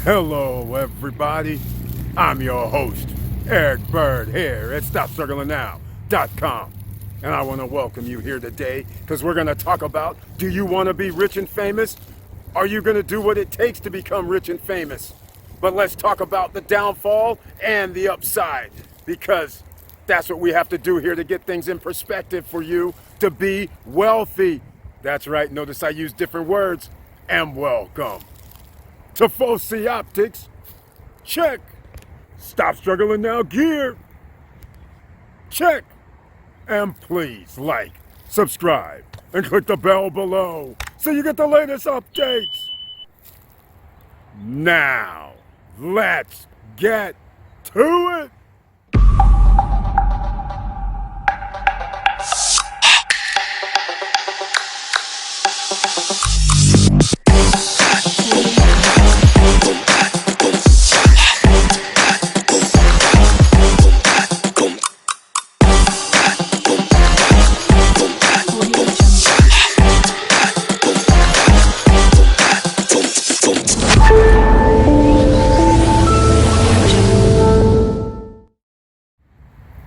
Hello, everybody. I'm your host, Eric Bird, here at StopStrugglingNow.com. And I want to welcome you here today because we're going to talk about, do you want to be rich and famous? Are you going to do what it takes to become rich and famous? But let's talk about the downfall and the upside, because that's what we have to do here to get things in perspective for you to be wealthy. That's right, notice I use different words. And welcome to Foci Optics. Check. Stop struggling now gear. Check. And please like, subscribe, and click the bell below so you get the latest updates. Now, let's get to it.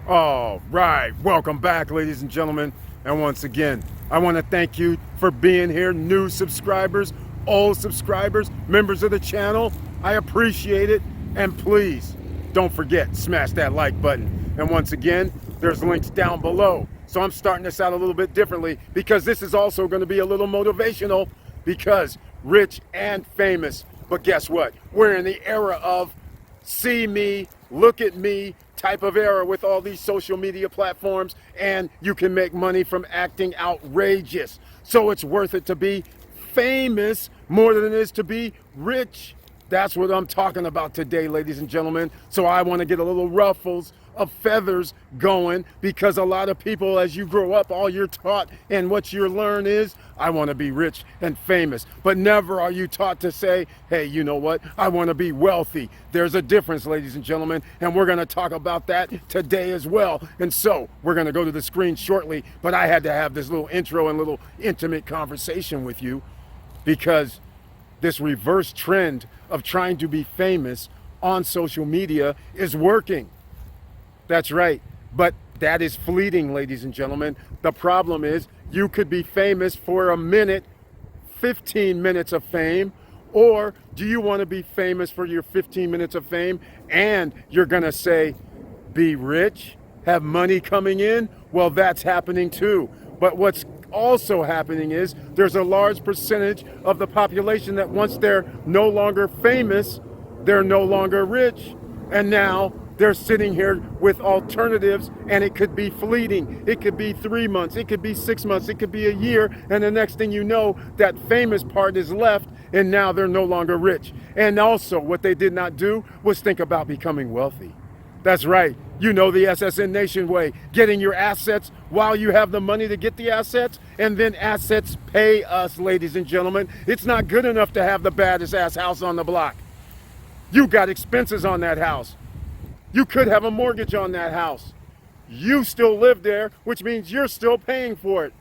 All right, welcome back, ladies and gentlemen. And once again, I want to thank you for being here, new subscribers, old subscribers, members of the channel. I appreciate it. And please, don't forget, smash that like button. And once again, there's links down below. So I'm starting this out a little bit differently because this is also going to be a little motivational, because rich and famous. But guess what? We're in the era of see me, look at me type of era with all these social media platforms, and you can make money from acting outrageous. So it's worth it to be famous more than it is to be rich. That's what I'm talking about today, ladies and gentlemen. So I want to get a little ruffles of feathers going, because a lot of people, as you grow up, all you're taught and what you learn is, I want to be rich and famous. But never are you taught to say, hey, you know what? I want to be wealthy. There's a difference, ladies and gentlemen, and we're going to talk about that today as well. And so we're going to go to the screen shortly, but I had to have this little intro and little intimate conversation with you, because this reverse trend of trying to be famous on social media is working. That's right. But that is fleeting, ladies and gentlemen. The problem is you could be famous for a minute, 15 minutes of fame, or do you want to be famous for your 15 minutes of fame and you're going to say, be rich, have money coming in? Well, that's happening too. But what's also happening is there's a large percentage of the population that once they're no longer famous, they're no longer rich. And now they're sitting here with alternatives, and it could be fleeting. It could be 3 months, it could be 6 months, it could be a year, and the next thing you know, that famous part is left, and now they're no longer rich. And also, what they did not do was think about becoming wealthy. That's right. You know the SSN Nation way, getting your assets while you have the money to get the assets, and then assets pay us, ladies and gentlemen. It's not good enough to have the baddest ass house on the block. You got expenses on that house. You could have a mortgage on that house. You still live there, which means you're still paying for it.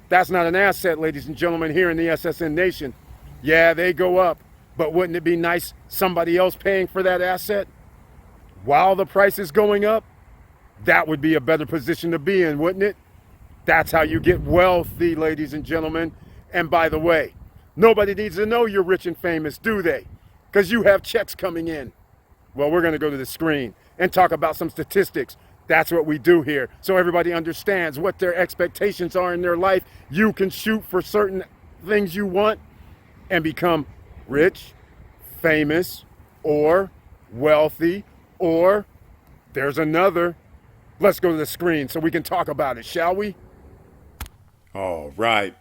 That's not an asset, ladies and gentlemen, here in the SSN Nation. Yeah, they go up, but wouldn't it be nice somebody else paying for that asset while the price is going up? That would be a better position to be in, wouldn't it? That's how you get wealthy, ladies and gentlemen. And by the way, nobody needs to know you're rich and famous, do they? Because you have checks coming in. Well, we're going to go to the screen and talk about some statistics. That's what we do here. So everybody understands what their expectations are in their life. You can shoot for certain things you want and become rich, famous, or wealthy, or there's another. Let's go to the screen so we can talk about it, shall we? All right.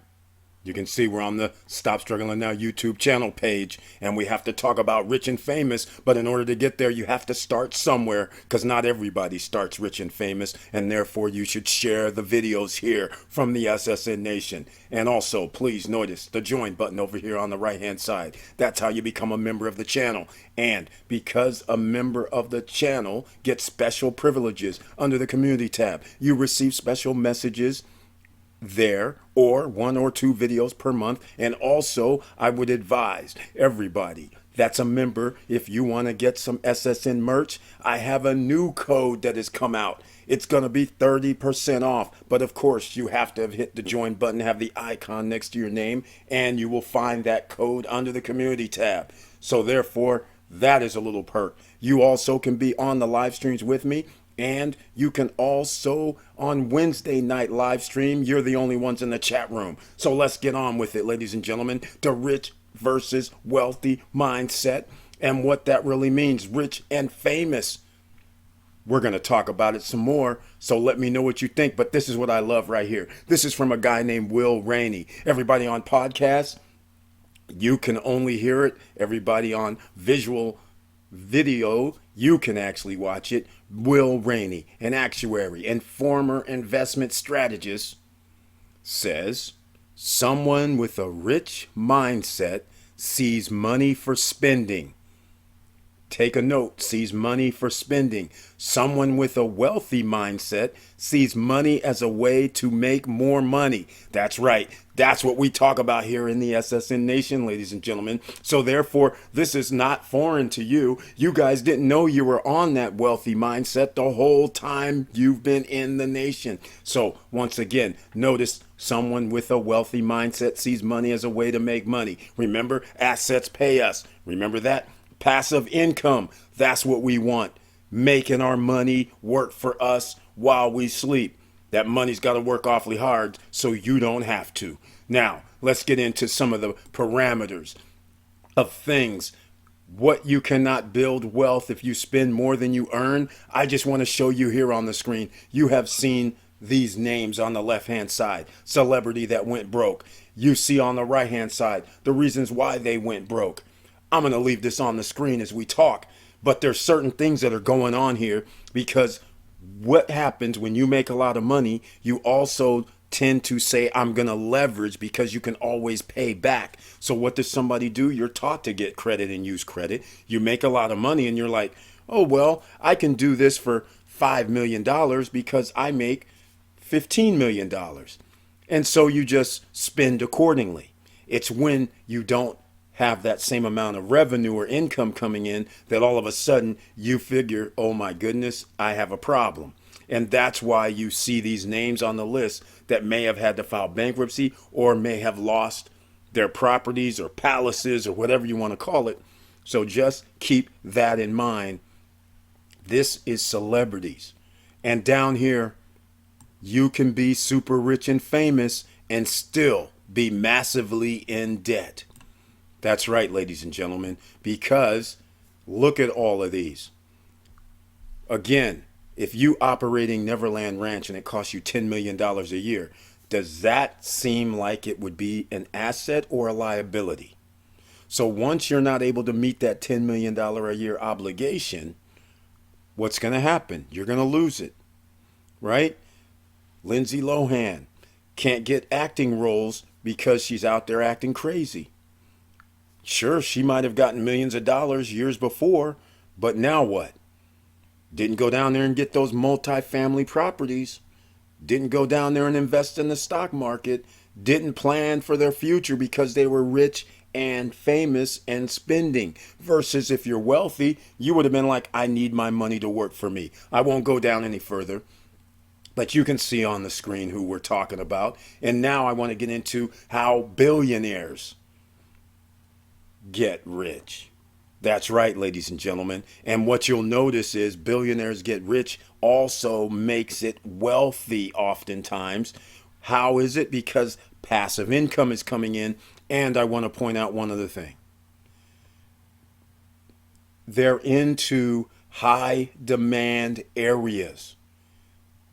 You can see we're on the Stop Struggling Now YouTube channel page, and we have to talk about rich and famous. But in order to get there, you have to start somewhere, because not everybody starts rich and famous, and therefore you should share the videos here from the SSN Nation. And also, please notice the join button over here on the right hand side. That's how you become a member of the channel. And because a member of the channel gets special privileges under the community tab, you receive special messages there, or 1 or 2 videos per month. And also, I would advise everybody That's a member. If you want to get some SSN merch, I have a new code that has come out. It's going to be 30% off. But of course, you have to have hit the join button, have the icon next to your name, and you will find that code under the community tab. So therefore, that is a little perk. You also can be on the live streams with me. And you can also on Wednesday night live stream. You're the only ones in the chat room. So let's get on with it, ladies and gentlemen. The rich versus wealthy mindset and what that really means. Rich and famous. We're going to talk about it some more. So let me know what you think. But this is what I love right here. This is from a guy named Will Rainey. Everybody on podcast, you can only hear it. Everybody on visual video, you can actually watch it. Will Rainey, an actuary and former investment strategist, says someone with a rich mindset sees money for spending. Take a note, sees money for spending. Someone with a wealthy mindset sees money as a way to make more money. That's right. That's what we talk about here in the SSN Nation, ladies and gentlemen. So therefore, this is not foreign to you. You guys didn't know you were on that wealthy mindset the whole time you've been in the nation. So once again, notice someone with a wealthy mindset sees money as a way to make money. Remember, assets pay us. Remember that? Passive income, that's what we want. Making our money work for us while we sleep. That money's got to work awfully hard so you don't have to. Now, let's get into some of the parameters of things. What you cannot build wealth if you spend more than you earn. I just want to show you here on the screen. You have seen these names on the left-hand side. Celebrity that went broke. You see on the right-hand side the reasons why they went broke. I'm going to leave this on the screen as we talk, but there's certain things that are going on here because what happens when you make a lot of money, you also tend to say, I'm going to leverage because you can always pay back. So what does somebody do? You're taught to get credit and use credit. You make a lot of money and you're like, oh, well, I can do this for $5 million because I make $15 million. And so you just spend accordingly. It's when you don't have that same amount of revenue or income coming in that all of a sudden you figure, oh my goodness, I have a problem. And that's why you see these names on the list that may have had to file bankruptcy or may have lost their properties or palaces or whatever you want to call it. So just keep that in mind. This is celebrities. And down here, you can be super rich and famous and still be massively in debt. That's right, ladies and gentlemen, because look at all of these. Again, if you operating Neverland Ranch and it costs you $10 million a year, does that seem like it would be an asset or a liability? So once you're not able to meet that $10 million a year obligation, what's going to happen? You're going to lose it, right? Lindsay Lohan can't get acting roles because she's out there acting crazy. Sure, she might have gotten millions of dollars years before, but now what? Didn't go down there and get those multi-family properties. Didn't go down there and invest in the stock market. Didn't plan for their future because they were rich and famous and spending. Versus if you're wealthy, you would have been like, I need my money to work for me. I won't go down any further. But you can see on the screen who we're talking about. And now I want to get into how billionaires get rich. That's right, ladies and gentlemen. And what you'll notice is Billionaires Get Rich also makes it wealthy oftentimes. How is it? Because passive income is coming in. And I want to point out one other thing. They're into high demand areas.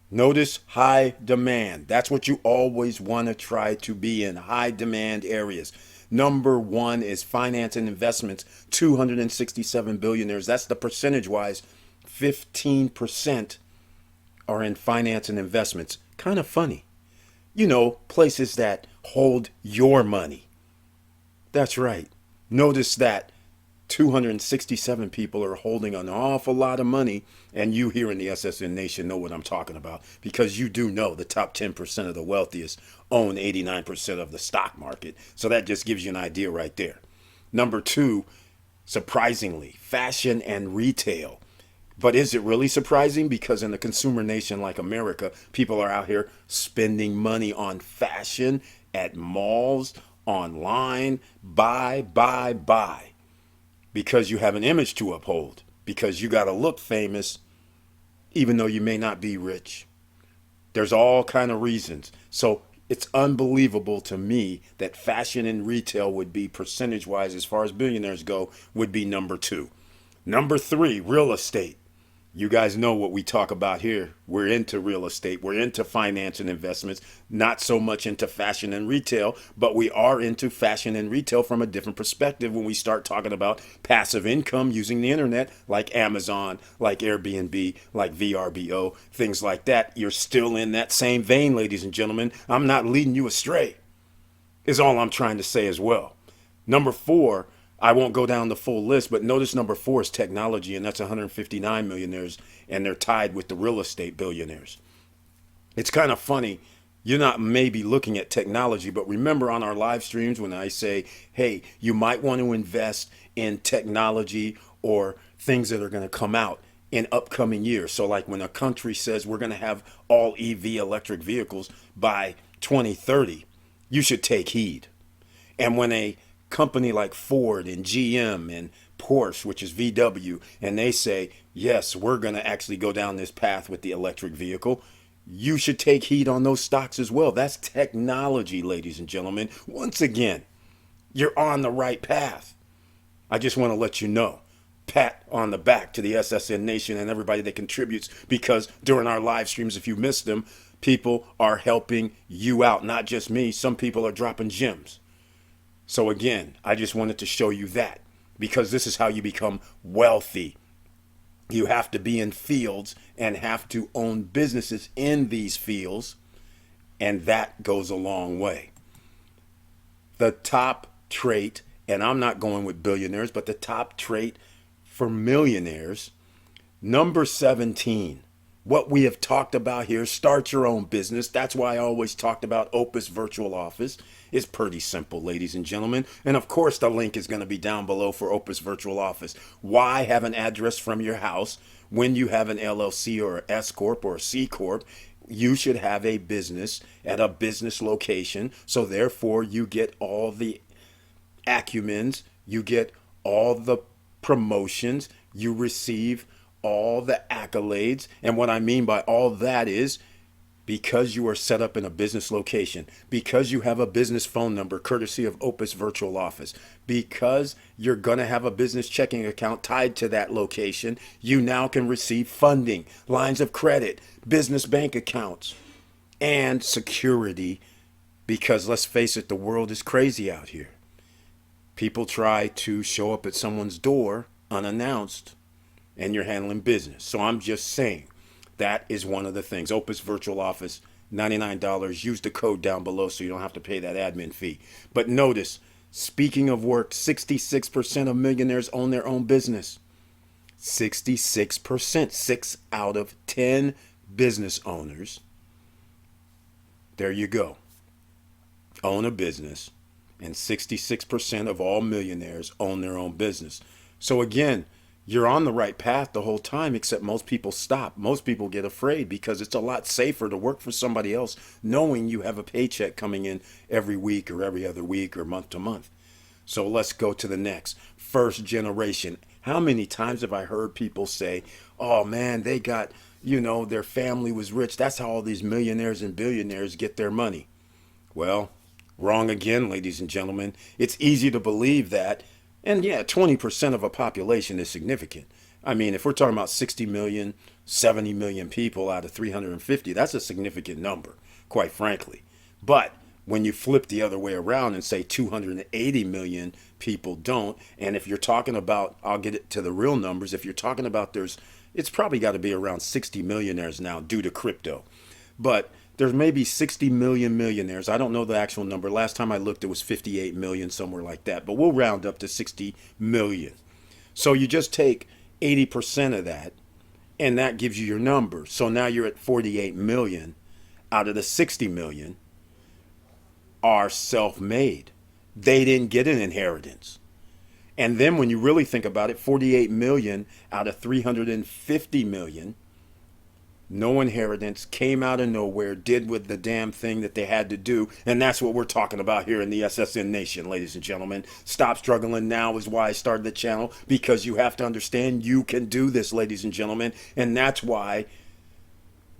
Notice high demand. That's what you always want to try to be in, high demand areas. Number one is finance and investments, 267 billionaires. That's the percentage wise. 15% are in finance and investments. Kind of funny. You know, places that hold your money. That's right. Notice that 267 people are holding an awful lot of money, and you here in the SSN Nation know what I'm talking about because you do know the top 10% of the wealthiest own 89% of the stock market. So that just gives you an idea right there. Number two, Surprisingly, fashion and retail. But is it really surprising? Because in a consumer nation like America, people are out here spending money on fashion at malls, online, buy. Because you have an image to uphold. Because you got to look famous, even though you may not be rich. There's all kind of reasons. So it's unbelievable to me that fashion and retail would be percentage wise, as far as billionaires go, would be number two. Number three, real estate. You guys know what we talk about here. We're into real estate. We're into finance and investments, not so much into fashion and retail, but we are into fashion and retail from a different perspective when we start talking about passive income using the internet, like Amazon, like Airbnb, like VRBO, things like that. You're still in that same vein, ladies and gentlemen. I'm not leading you astray, is all I'm trying to say as well. Number four, I won't go down the full list, but notice number four is technology, and that's 159 millionaires, and they're tied with the real estate billionaires. It's kind of funny. You're not maybe looking at technology, but remember on our live streams when I say, hey, you might want to invest in technology or things that are going to come out in upcoming years. So like when a country says we're going to have all EV electric vehicles by 2030, you should take heed. And when a company like Ford and GM and Porsche, which is VW, and they say, yes, we're going to actually go down this path with the electric vehicle, you should take heed on those stocks as well. That's technology, ladies and gentlemen. Once again, you're on the right path. I just want to let you know. Pat on the back to the SSN Nation and everybody that contributes, because during our live streams, if you missed them, people are helping you out. Not just me. Some people are dropping gems. So again, I just wanted to show you that, because this is how you become wealthy. You have to be in fields and have to own businesses in these fields, and that goes a long way. The top trait, and I'm not going with billionaires, but the top trait for millionaires, number 17. What we have talked about here, start your own business. That's why I always talked about Opus Virtual Office. It's pretty simple, ladies and gentlemen. And of course, the link is going to be down below for Opus Virtual Office. Why have an address from your house when you have an LLC or an S Corp or a C Corp? You should have a business at a business location. So therefore, you get all the acumens, you get all the promotions, you receive all the accolades. And what I mean by all that is because you are set up in a business location, because you have a business phone number courtesy of Opus Virtual Office, because you're going to have a business checking account tied to that location, you now can receive funding, lines of credit, business bank accounts, and security. Because let's face it, the world is crazy out here. People try to show up at someone's door unannounced, and you're handling business. So I'm just saying that is one of the things. Opus Virtual Office, $99. Use the code down below so you don't have to pay that admin fee. But notice, speaking of work, 66% of millionaires own their own business. 66%, 6 out of 10 business owners. There you go. Own a business, and 66% of all millionaires own their own business. So again, you're on the right path the whole time, except most people stop. Most people get afraid because it's a lot safer to work for somebody else knowing you have a paycheck coming in every week or every other week or month to month. So let's go to the next. First generation. How many times have I heard people say, oh man, they got, their family was rich. That's how all these millionaires and billionaires get their money. Well, wrong again, ladies and gentlemen. It's easy to believe that. And yeah, 20% of a population is significant. I mean, if we're talking about 60 million, 70 million people out of 350, that's a significant number, quite frankly. But when you flip the other way around and say 280 million people don't, and if you're talking about, I'll get it to the real numbers, if you're talking about it's probably got to be around 60 millionaires now due to crypto. But there's maybe 60 million millionaires. I don't know the actual number. Last time I looked, it was 58 million, somewhere like that. But we'll round up to 60 million. So you just take 80% of that, and that gives you your number. So now you're at 48 million out of the 60 million are self-made. They didn't get an inheritance. And then when you really think about it, 48 million out of 350 million, no inheritance, came out of nowhere, did with the damn thing that they had to do. And that's what we're talking about here in the SSN Nation, ladies and gentlemen. Stop struggling now is why I started the channel, because you have to understand you can do this, ladies and gentlemen. And that's why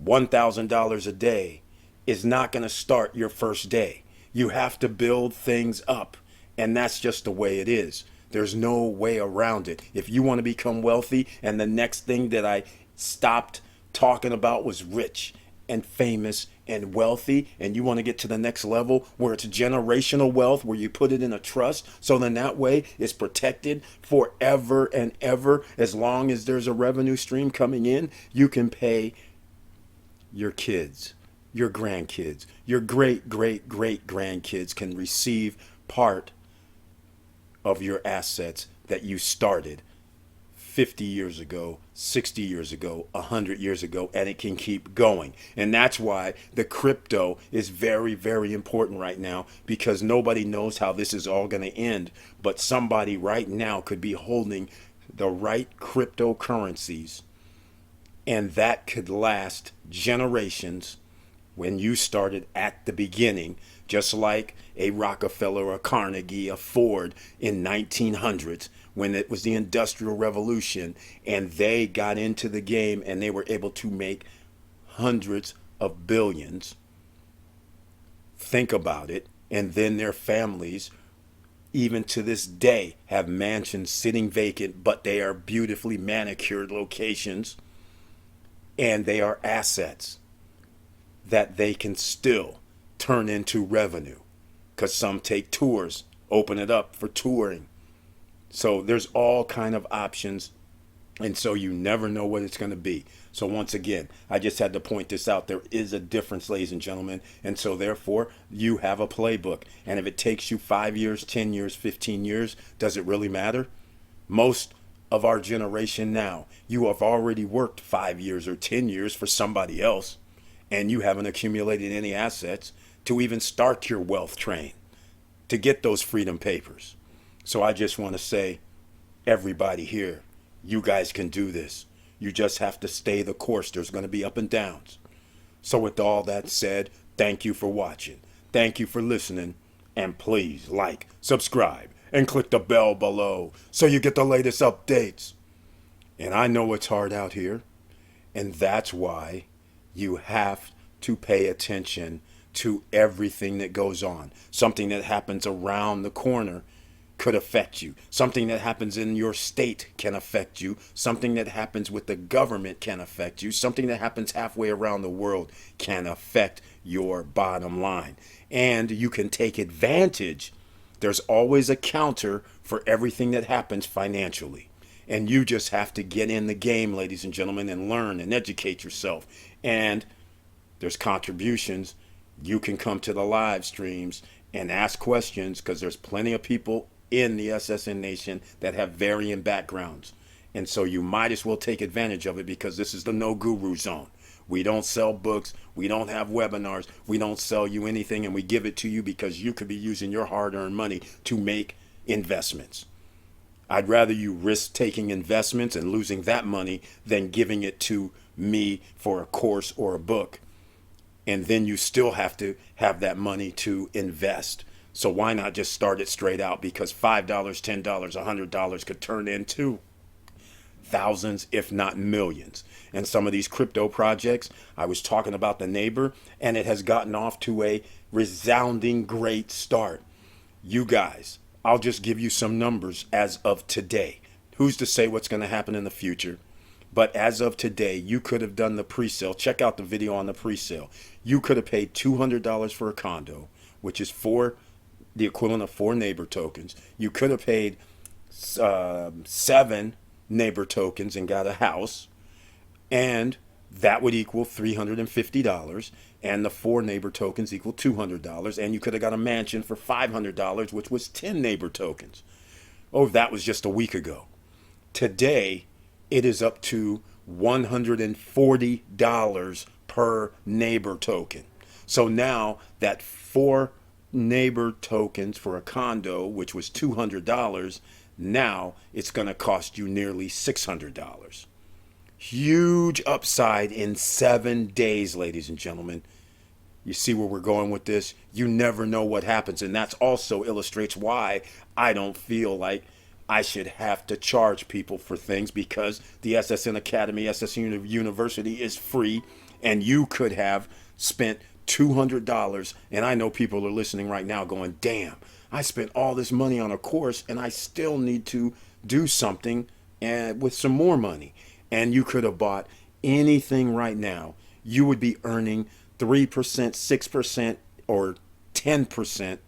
$1,000 a day is not going to start your first day. You have to build things up. And that's just the way it is. There's no way around it. If you want to become wealthy, and the next thing that I stopped talking about was rich and famous and wealthy, and you want to get to the next level where it's generational wealth, where you put it in a trust, so then that way it's protected forever and ever. As long as there's a revenue stream coming in, you can pay your kids, your grandkids, your great great great grandkids can receive part of your assets that you started 50 years ago, 60 years ago, 100 years ago, and it can keep going. And that's why the crypto is very, very important right now, because nobody knows how this is all going to end. But somebody right now could be holding the right cryptocurrencies, and that could last generations when you started at the beginning, just like a Rockefeller, a Carnegie, a Ford in 1900s, when it was the Industrial Revolution, and they got into the game and they were able to make hundreds of billions. Think about it. And then their families, even to this day, have mansions sitting vacant, but they are beautifully manicured locations, and they are assets that they can still turn into revenue, because some take tours, open it up for touring. So there's all kind of options, and so you never know what it's going to be. So once again, I just had to point this out. There is a difference, ladies and gentlemen, and so therefore you have a playbook. And if it takes you 5 years, 10 years, 15 years, does it really matter? Most of our generation now, you have already worked 5 years or 10 years for somebody else, and you haven't accumulated any assets to even start your wealth train, to get those freedom papers. So I just want to say, everybody here, you guys can do this. You just have to stay the course. There's going to be up and downs. So with all that said, thank you for watching. Thank you for listening. And please like, subscribe, and click the bell below so you get the latest updates. And I know it's hard out here, and that's why you have to pay attention to everything that goes on. Something that happens around the corner could affect you. Something that happens in your state can affect you. Something that happens with the government can affect you. Something that happens halfway around the world can affect your bottom line. And you can take advantage. There's always a counter for everything that happens financially. And you just have to get in the game, ladies and gentlemen, and learn and educate yourself. And there's contributions. You can come to the live streams and ask questions, because there's plenty of people in the SSN Nation that have varying backgrounds. And so you might as well take advantage of it, because this is the no guru zone. We don't sell books. We don't have webinars. We don't sell you anything, and we give it to you because you could be using your hard-earned money to make investments. I'd rather you risk taking investments and losing that money than giving it to me for a course or a book. And then you still have to have that money to invest. So why not just start it straight out? Because $5, $10, $100 could turn into thousands, if not millions. And some of these crypto projects, I was talking about the neighbor, and it has gotten off to a resounding great start. You guys, I'll just give you some numbers as of today. Who's to say what's going to happen in the future? But as of today, you could have done the pre-sale. Check out the video on the pre-sale. You could have paid $200 for a condo, which is the equivalent of 4 neighbor tokens. You could have paid 7 neighbor tokens and got a house, and that would equal $350, and the 4 neighbor tokens equal $200, and you could have got a mansion for $500, which was 10 neighbor tokens. Oh, that was just a week ago. Today, it is up to $140 per neighbor token. So now that 4 neighbor tokens for a condo, which was $200, Now it's going to cost you nearly $600. Huge upside in 7 days, ladies and gentlemen. You see where we're going with this? You never know what happens. And that also illustrates why I don't feel like I should have to charge people for things, because the SSN Academy, SSN University is free, and you could have spent $200. And I know people are listening right now going, damn, I spent all this money on a course and I still need to do something and with some more money. And you could have bought anything right now. You would be earning 3%, 6%, or 10%.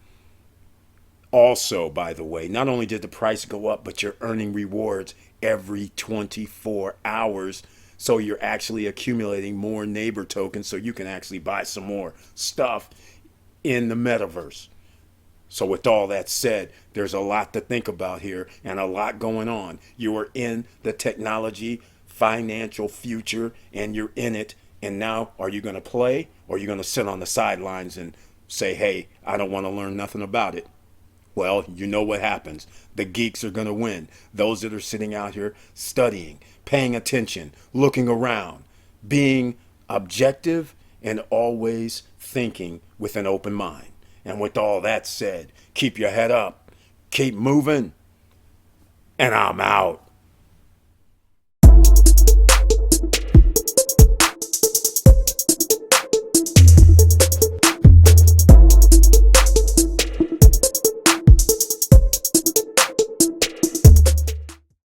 Also, by the way, not only did the price go up, but you're earning rewards every 24 hours. So you're actually accumulating more neighbor tokens so you can actually buy some more stuff in the metaverse. So with all that said, there's a lot to think about here and a lot going on. You are in the technology financial future and you're in it. And now, are you going to play, or are you going to sit on the sidelines and say, hey, I don't want to learn nothing about it? Well, you know what happens. The geeks are going to win. Those that are sitting out here studying, paying attention, looking around, being objective, and always thinking with an open mind. And with all that said, keep your head up, keep moving, and I'm out.